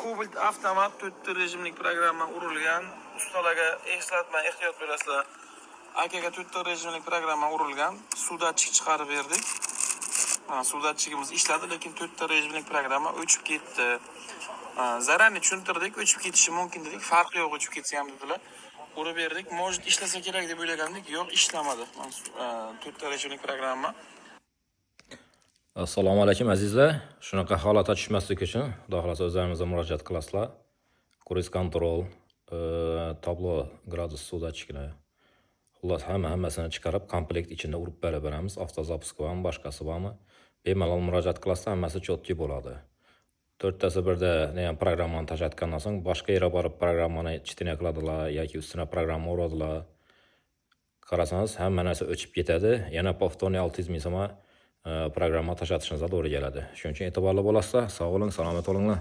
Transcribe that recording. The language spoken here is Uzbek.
Cobalt avtomat 4 rejimlik programma urilgan. Ustalarga eslatma ehtiyot berasizlar. Akaga 4 rejimlik programma urilgan. Suvdatchik chiqarib berdik. Suvdatchigimiz ishladi, lekin 4 rejimlik programma o'chib ketdi. Zararni tushuntirdik, o'chib ketishi mumkin dedik. Farqi yo'q, o'chib ketsa ham dedilar. Urib berdik. Может ishlasa kerak deb o'ylagandik, yo'q, ishlamadi. 4 rejimlik programma. Assalomu alaykum azizlar. Shunaqa holatga tushmaslik uchun xudo xolasa o'zlarimizga murojaat qilasizlar. Kruiz kontrol, tablo gradus suvdatchikni. Xullas hammasini chiqarib komplekt ichida urib beramiz. Avtozapusk bormi, boshqasi bormi? Bemalol murojaat qilasizlar, hammasi chotki bo'ladi. 4tasi birda ham programmani tashlatgandan so'ng boshqa yerga borib programmani chitina qiladilar yoki ustiga programma uradilar. Qarasangiz hamma narsa o'chib ketadi. Yana повторный 600 ming so'm programma tashlatishingiz to'g'ri keladi. Shuning uchun e'tiborli bo'lasizlar. Sog' bo'ling, salomat bo'linglar.